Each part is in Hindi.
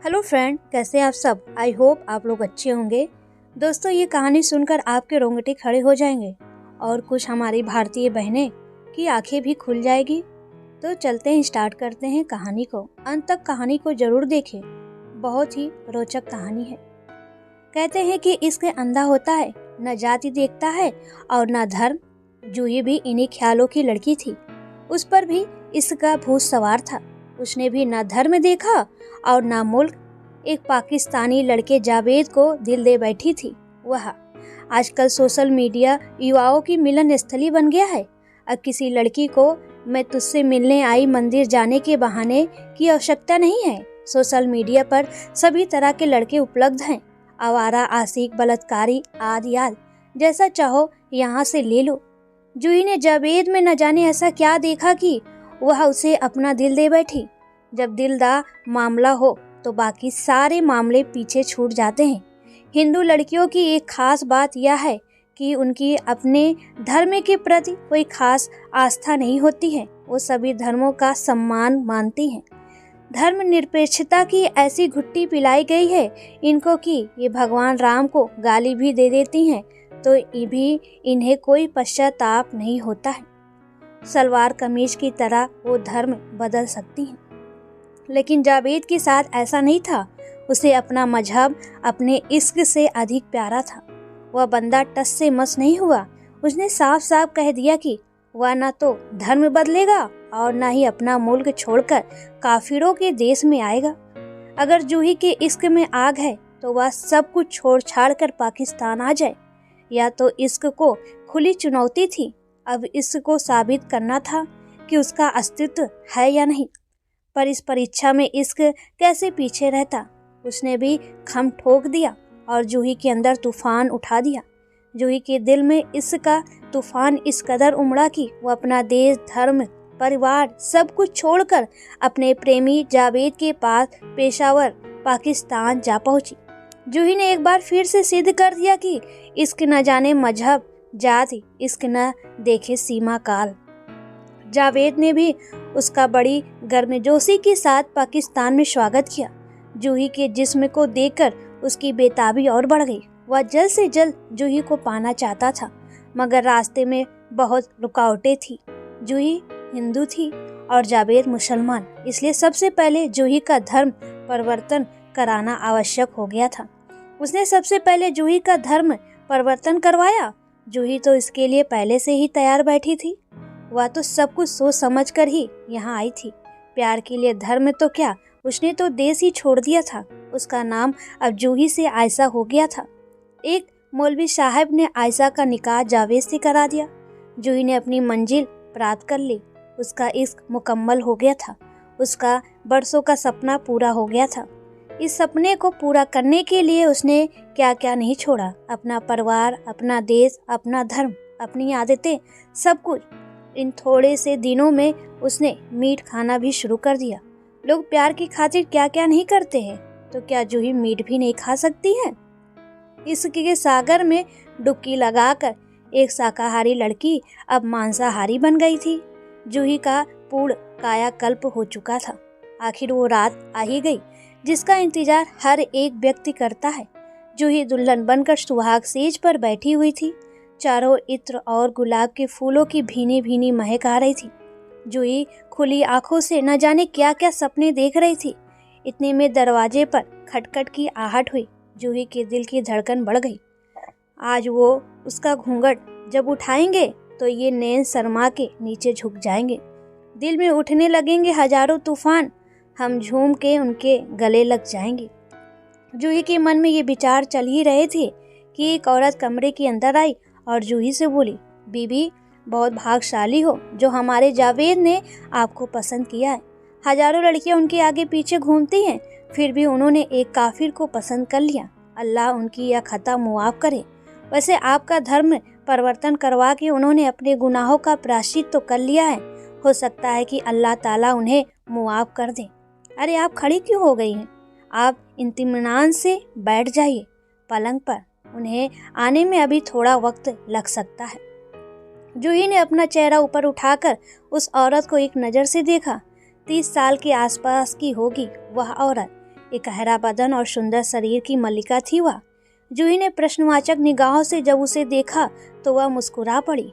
हेलो फ्रेंड, कैसे हैं आप सब। आई होप आप लोग अच्छे होंगे। दोस्तों, ये कहानी सुनकर आपके रोंगटे खड़े हो जाएंगे और कुछ हमारी भारतीय बहनें की आंखें भी खुल जाएगी। तो चलते हैं, स्टार्ट करते हैं कहानी को। अंत तक कहानी को जरूर देखें, बहुत ही रोचक कहानी है। कहते हैं कि इश्क अंधा होता है, न जाति देखता है और न धर्म। जूही भी इन्हीं ख्यालों की लड़की थी। उस पर भी इश्क का भूत सवार था। उसने भी न धर्म देखा और न मुल्क। एक पाकिस्तानी लड़के जावेद को दिल दे बैठी थी वह। आजकल सोशल मीडिया युवाओं की मिलन स्थली बन गया है। अब किसी लड़की को मैं तुझसे मिलने आई मंदिर जाने के बहाने की आवश्यकता नहीं है। सोशल मीडिया पर सभी तरह के लड़के उपलब्ध हैं। आवारा, आशिक, बलात्कारी आदि जैसा चाहो यहाँ से ले लो। जूही ने जावेद में न जाने ऐसा क्या देखा कि वह उसे अपना दिल दे बैठी। जब दिलदा मामला हो तो बाकी सारे मामले पीछे छूट जाते हैं। हिंदू लड़कियों की एक खास बात यह है कि उनकी अपने धर्म के प्रति कोई खास आस्था नहीं होती है। वो सभी धर्मों का सम्मान मानती हैं। धर्म निरपेक्षता की ऐसी घुट्टी पिलाई गई है इनको कि ये भगवान राम को गाली भी दे देती हैं तो ये भी इन्हें कोई पश्चाताप नहीं होता है। सलवार कमीज की तरह वो धर्म बदल सकती हैं। लेकिन जावेद के साथ ऐसा नहीं था। उसे अपना मजहब अपने इश्क से अधिक प्यारा था। वह बंदा टस से मस नहीं हुआ। उसने साफ साफ कह दिया कि वह न तो धर्म बदलेगा और न ही अपना मुल्क छोड़कर काफिरों के देश में आएगा। अगर जूही के इश्क में आग है तो वह सब कुछ छोड़ छाड़ कर पाकिस्तान आ जाए। या तो इश्क को खुली चुनौती थी। अब इश्क को साबित करना था कि उसका अस्तित्व है या नहीं। पर इस परीक्षा में इश्क कैसे पीछे रहता। उसने भी खम ठोक दिया और जूही के अंदर तूफान उठा दिया। जूही के दिल में इश्क का तूफान इस कदर उमड़ा कि वो अपना देश, धर्म, परिवार सब कुछ छोड़कर अपने प्रेमी जावेद के पास पेशावर पाकिस्तान जा पहुंची। जूही ने एक बार फिर से सिद्ध कर दिया कि इश्क न जाने मजहब जाति, इश्क न देखे सीमा काल। जावेद ने भी उसका बड़ी गर्मजोशी के साथ पाकिस्तान में स्वागत किया। जूही के जिस्म को देखकर उसकी बेताबी और बढ़ गई। वह जल्द से जल्द जूही को पाना चाहता था, मगर रास्ते में बहुत रुकावटें थी। जूही हिंदू थी और जावेद मुसलमान, इसलिए सबसे पहले जूही का धर्म परिवर्तन कराना आवश्यक हो गया था। उसने सबसे पहले जूही का धर्म परिवर्तन करवाया। जूही तो इसके लिए पहले से ही तैयार बैठी थी। वह तो सब कुछ सोच समझ कर ही यहाँ आई थी। प्यार के लिए धर्म तो क्या, उसने तो देश ही छोड़ दिया था। उसका नाम अब जूही से आयशा हो गया था। एक मौलवी साहब ने आयशा का निकाह जावेद से करा दिया। जूही ने अपनी मंजिल प्राप्त कर ली। उसका इश्क मुकम्मल हो गया था। उसका बरसों का सपना पूरा हो गया था। इस सपने को पूरा करने के लिए उसने क्या क्या नहीं छोड़ा। अपना परिवार, अपना देश, अपना धर्म, अपनी आदतें, सब कुछ। इन थोड़े से दिनों में उसने मीट खाना भी शुरू कर दिया। लोग प्यार की खातिर क्या क्या नहीं करते हैं, तो क्या जूही मीट भी नहीं खा सकती है। इश्क के सागर में डुबकी लगाकर एक शाकाहारी लड़की अब मांसाहारी बन गई थी। जूही का पूर्ण कायाकल्प हो चुका था। आखिर वो रात आ ही गई जिसका इंतजार हर एक व्यक्ति करता है। जूही दुल्हन बनकर सुहाग सेज पर बैठी हुई थी। चारों इत्र और गुलाब के फूलों की भीनी भीनी महक आ रही थी। जूही खुली आंखों से न जाने क्या क्या सपने देख रही थी। इतने में दरवाजे पर खटखट की आहट हुई। जूही के दिल की धड़कन बढ़ गई। आज वो उसका घूंघट जब उठाएंगे तो ये नैन शर्मा के नीचे झुक जाएंगे। दिल में उठने लगेंगे हजारों तूफान। हम झूम के उनके गले लग जाएंगे। जूही के मन में ये विचार चल ही रहे थे कि एक औरत कमरे के अंदर आई और जूही से बोली, बीबी बहुत भाग्यशाली हो जो हमारे जावेद ने आपको पसंद किया है। हजारों लड़कियां उनके आगे पीछे घूमती हैं, फिर भी उन्होंने एक काफिर को पसंद कर लिया। अल्लाह उनकी यह खता मुआफ करे। वैसे आपका धर्म परिवर्तन करवा के उन्होंने अपने गुनाहों का प्रायश्चित तो कर लिया है। हो सकता है कि अल्लाह ताला उन्हें मुआफ कर दे। अरे आप खड़ी क्यों हो गई हैं? आप इत्मीनान से बैठ जाइए पलंग पर। उन्हें आने में अभी थोड़ा वक्त लग सकता है। जूही ने अपना चेहरा ऊपर उठाकर उस औरत को एक नज़र से देखा। 30 साल के आसपास की होगी वह औरत। एक गहरा बदन और सुंदर शरीर की मल्लिका थी वह। जूही ने प्रश्नवाचक निगाहों से जब उसे देखा तो वह मुस्कुरा पड़ी।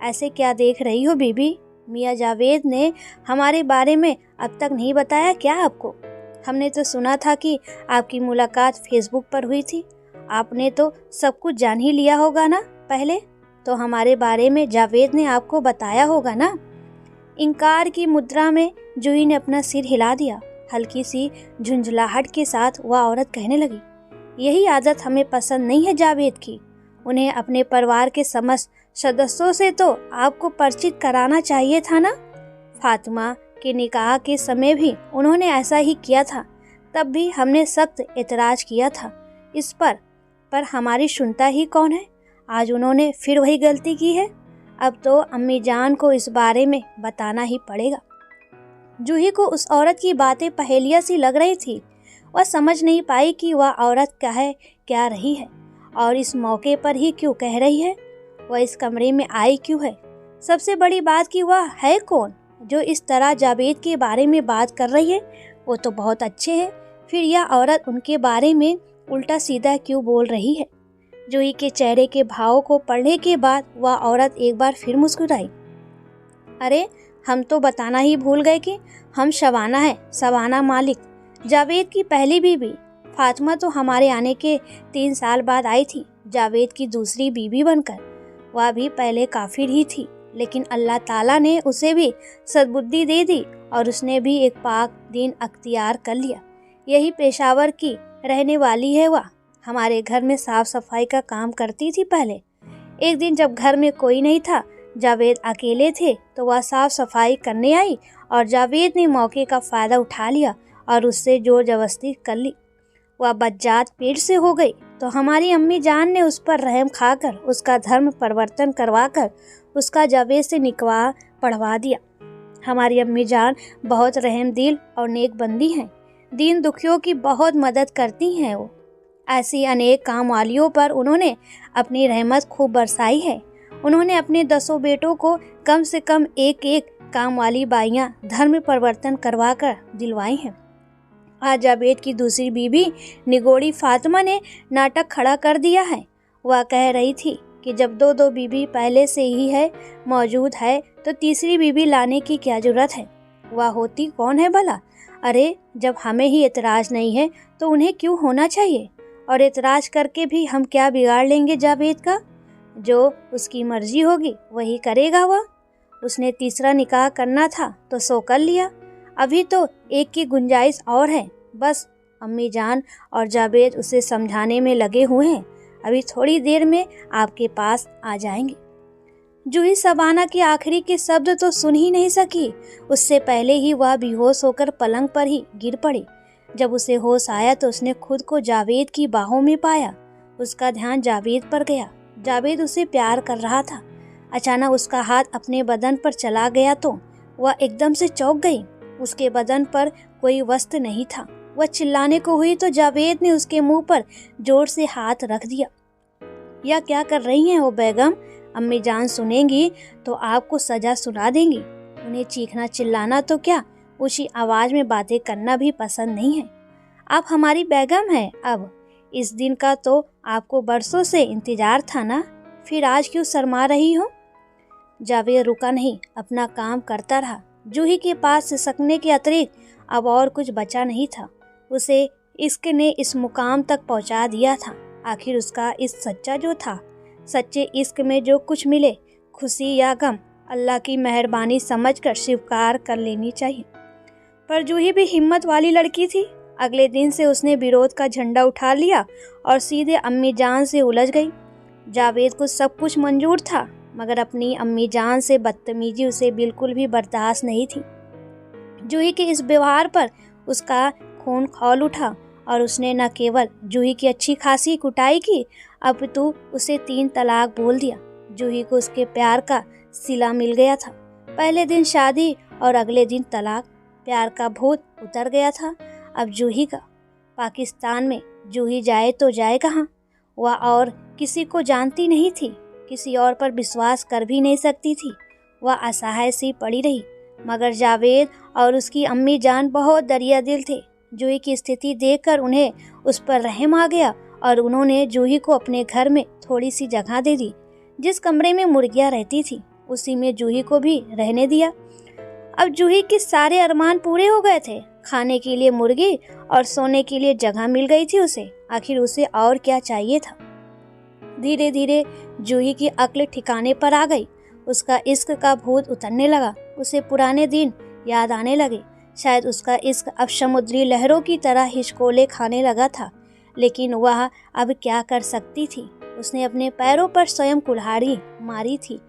ऐसे क्या देख रही हो बीबी? मियाँ जावेद ने हमारे बारे में अब तक नहीं बताया क्या आपको? हमने तो सुना था कि आपकी मुलाकात फेसबुक पर हुई थी। आपने तो सब कुछ जान ही लिया होगा ना पहले? तो हमारे बारे में जावेद ने आपको बताया होगा ना? इनकार की मुद्रा में जूही ने अपना सिर हिला दिया। हल्की सी झुंझलाहट के साथ वह औरत कहने लगी, यही आदत हमें पसंद नहीं है जावेद की। उन्हें अपने परिवार के समस्त सदस्यों से तो आपको परिचित कराना चाहिए था ना। फातिमा के निकाह के समय भी उन्होंने ऐसा ही किया था। तब भी हमने सख्त एतराज किया था इस पर हमारी सुनता ही कौन है। आज उन्होंने फिर वही गलती की है। अब तो अम्मी जान को इस बारे में बताना ही पड़ेगा। जूही को उस औरत की बातें पहेलियाँ सी लग रही थी। वह समझ नहीं पाई कि वह औरत क्या रही है और इस मौके पर ही क्यों कह रही है। वह इस कमरे में आई क्यों है? सबसे बड़ी बात कि वह है कौन जो इस तरह जावेद के बारे में बात कर रही है? वो तो बहुत अच्छे हैं, फिर यह औरत उनके बारे में उल्टा सीधा क्यों बोल रही है? जूही के चेहरे के भाव को पढ़ने के बाद वह औरत एक बार फिर मुस्कुराई। अरे हम तो बताना ही भूल गए कि हम शबाना है, शबाना मालिक, जावेद की पहली बीवी। फातिमा तो हमारे आने के 3 साल बाद आई थी, जावेद की दूसरी बीवी बनकर। वह भी पहले काफिर ही थी, लेकिन अल्लाह ताला ने उसे भी सद्बुद्धि दे दी और उसने भी एक पाक दीन अख्तियार कर लिया। यही पेशावर की रहने वाली है वह। हमारे घर में साफ सफाई का काम करती थी पहले। एक दिन जब घर में कोई नहीं था, जावेद अकेले थे, तो वह साफ सफाई करने आई और जावेद ने मौके का फ़ायदा उठा लिया और उससे जोर जबरदस्ती कर ली। वह बज्जात पेट से हो गई तो हमारी अम्मी जान ने उस पर रहम खाकर उसका धर्म परिवर्तन करवाकर उसका जावेद से निकाह पढ़वा दिया। हमारी अम्मी जान बहुत रहम दिल और नेक बंदी हैं। दीन दुखियों की बहुत मदद करती हैं वो। ऐसी अनेक काम वालियों पर उन्होंने अपनी रहमत खूब बरसाई है। उन्होंने अपने 10 बेटों को कम से कम एक काम वाली बाइयाँ धर्म परिवर्तन करवा कर दिलवाई हैं। आज जावेद की दूसरी बीवी निगोड़ी फातिमा ने नाटक खड़ा कर दिया है। वह कह रही थी कि जब दो बीवी पहले से ही है मौजूद है तो तीसरी बीवी लाने की क्या जरूरत है? वह होती कौन है भला? अरे जब हमें ही एतराज़ नहीं है तो उन्हें क्यों होना चाहिए? और एतराज़ करके भी हम क्या बिगाड़ लेंगे जावेद का? जो उसकी मर्जी होगी वही करेगा वह। उसने तीसरा निकाह करना था तो सो कर लिया। अभी तो एक की गुंजाइश और है। बस अम्मी जान और जावेद उसे समझाने में लगे हुए हैं। अभी थोड़ी देर में आपके पास आ जाएंगे। जूही शबाना के आखिरी के शब्द तो सुन ही नहीं सकी। उससे पहले ही वह बेहोश होकर पलंग पर ही गिर पड़ी। जब उसे होश आया तो उसने खुद को जावेद की बाहों में पाया। उसका ध्यान जावेद पर गया। जावेद उसे प्यार कर रहा था। अचानक उसका हाथ अपने बदन पर चला गया तो वह एकदम से चौंक गई। उसके बदन पर कोई वस्त्र नहीं था। वह चिल्लाने को हुई तो जावेद ने उसके मुंह पर जोर से हाथ रख दिया। यह क्या कर रही हैं वो बेगम? अम्मी जान सुनेंगी तो आपको सजा सुना देंगी। उन्हें चीखना चिल्लाना तो क्या, ऊंची आवाज में बातें करना भी पसंद नहीं है। आप हमारी बेगम हैं। अब इस दिन का तो आपको बरसों से इंतजार था ना, फिर आज क्यों शर्मा रही हो? जावेद रुका नहीं, अपना काम करता रहा। जूही के पास सिसकने के अतिरिक्त अब और कुछ बचा नहीं था। उसे इश्क ने इस मुकाम तक पहुंचा दिया था। आखिर उसका इस सच्चा जो था, सच्चे इश्क में जो कुछ मिले, खुशी या गम, अल्लाह की मेहरबानी समझकर स्वीकार कर लेनी चाहिए। पर जूही भी हिम्मत वाली लड़की थी। अगले दिन से उसने विरोध का झंडा उठा लिया और सीधे अम्मी जान से उलझ गई। जावेद को सब कुछ मंजूर था, मगर अपनी अम्मी जान से बदतमीजी उसे बिल्कुल भी बर्दाश्त नहीं थी। जूही के इस व्यवहार पर उसका खून खौल उठा और उसने न केवल जूही की अच्छी खासी कुटाई की, अपितु उसे 3 तलाक बोल दिया। जूही को उसके प्यार का सिला मिल गया था। पहले दिन शादी और अगले दिन तलाक। प्यार का भूत उतर गया था अब जूही का। पाकिस्तान में जूही जाए तो जाए कहाँ? वह और किसी को जानती नहीं थी, किसी और पर विश्वास कर भी नहीं सकती थी। वह असहाय सी पड़ी रही। मगर जावेद और उसकी अम्मी जान बहुत दरिया दिल थे। जूही की स्थिति देखकर उन्हें उस पर रहम आ गया और उन्होंने जूही को अपने घर में थोड़ी सी जगह दे दी। जिस कमरे में मुर्गियां रहती थी उसी में जूही को भी रहने दिया। अब जूही के सारे अरमान पूरे हो गए थे। खाने के लिए मुर्गी और सोने के लिए जगह मिल गई थी उसे। आखिर उसे और क्या चाहिए था। धीरे धीरे जूही की अक्ल ठिकाने पर आ गई। उसका इश्क का भूत उतरने लगा। उसे पुराने दिन याद आने लगे। शायद उसका इश्क अब समुद्री लहरों की तरह हिचकोले खाने लगा था। लेकिन वह अब क्या कर सकती थी। उसने अपने पैरों पर स्वयं कुल्हाड़ी मारी थी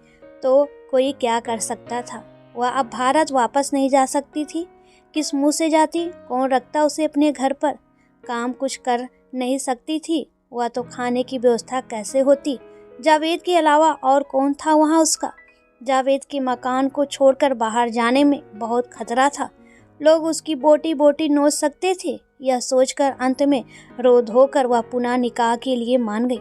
तो कोई क्या कर सकता था। वह अब भारत वापस नहीं जा सकती थी। किस मुंह से जाती, कौन रखता उसे अपने घर पर। काम कुछ कर नहीं सकती थी। वह तो खाने की व्यवस्था कैसे होती। जावेद के अलावा और कौन था वहाँ उसका। जावेद के मकान को छोड़कर बाहर जाने में बहुत खतरा था। लोग उसकी बोटी बोटी नोच सकते थे। यह सोचकर अंत में रो धोकर वह पुनः निकाह के लिए मान गई।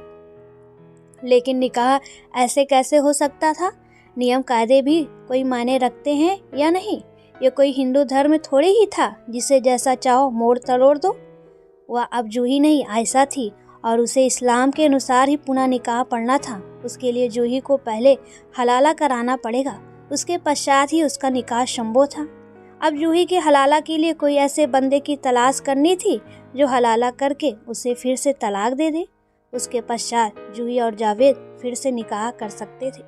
लेकिन निकाह ऐसे कैसे हो सकता था। नियम कायदे भी कोई मायने रखते हैं या नहीं। ये कोई हिंदू धर्म थोड़ी ही था जिसे जैसा चाहो मोड़ तरोड़ दो। वह अब जूही नहीं आयशा थी और उसे इस्लाम के अनुसार ही पुनः निकाह पढ़ना था। उसके लिए जूही को पहले हलाला कराना पड़ेगा। उसके पश्चात ही उसका निकाह संभव था। अब जूही के हलाला के लिए कोई ऐसे बंदे की तलाश करनी थी जो हलाला करके उसे फिर से तलाक दे दे। उसके पश्चात जूही और जावेद फिर से निकाह कर सकते थे।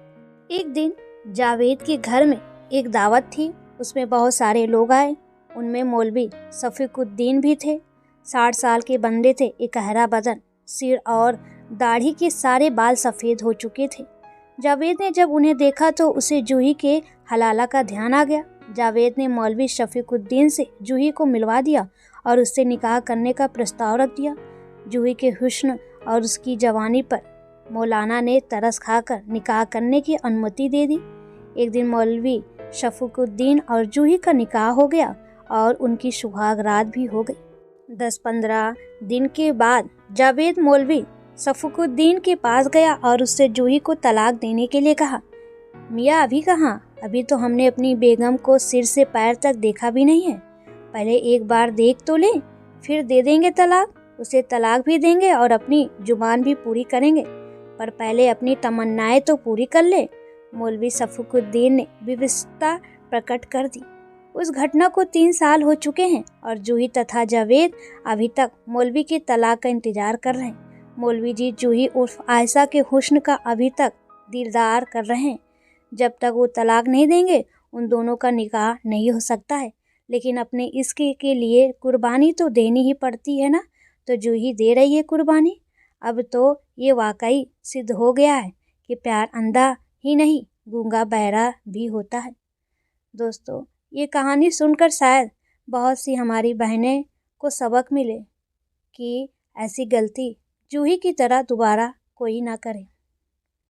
एक दिन जावेद के घर में एक दावत थी। उसमें बहुत सारे लोग आए। उनमें मौलवी शफीकुद्दीन भी थे। 60 साल के बंदे थे। इकहरा बदन, सिर और दाढ़ी के सारे बाल सफ़ेद हो चुके थे। जावेद ने जब उन्हें देखा तो उसे जूही के हलाला का ध्यान आ गया। जावेद ने मौलवी शफीकुद्दीन से जूही को मिलवा दिया और उससे निकाह करने का प्रस्ताव रख दिया। जूही के हुस्न और उसकी जवानी पर मौलाना ने तरस खाकर निकाह करने की अनुमति दे दी। एक दिन मौलवी शफीकुद्दीन और जूही का निकाह हो गया और उनकी सुहागरात भी हो गई। 10-15 दिन के बाद जावेद मौलवी शफीकुद्दीन के पास गया और उससे जूही को तलाक देने के लिए कहा। मियाँ अभी कहाँ, अभी तो हमने अपनी बेगम को सिर से पैर तक देखा भी नहीं है। पहले एक बार देख तो ले, फिर दे देंगे तलाक। उसे तलाक भी देंगे और अपनी जुबान भी पूरी करेंगे, पर पहले अपनी तमन्नाएं तो पूरी कर ले। मौलवी शफीकुद्दीन ने विवशता प्रकट कर दी। उस घटना को 3 साल हो चुके हैं और जूही तथा जावेद अभी तक मौलवी के तलाक का इंतजार कर रहे हैं। मौलवी जी जूही उर्फ आयशा के हुस्न का अभी तक दीदार कर रहे हैं। जब तक वो तलाक नहीं देंगे उन दोनों का निकाह नहीं हो सकता है। लेकिन अपने इश्क के लिए कुर्बानी तो देनी ही पड़ती है ना। तो जूही दे रही है कुर्बानी। अब तो ये वाकई सिद्ध हो गया है कि प्यार अंधा ही नहीं गूंगा बहरा भी होता है। दोस्तों, ये कहानी सुनकर शायद बहुत सी हमारी बहनें को सबक मिले कि ऐसी गलती जूही की तरह दोबारा कोई ना करे।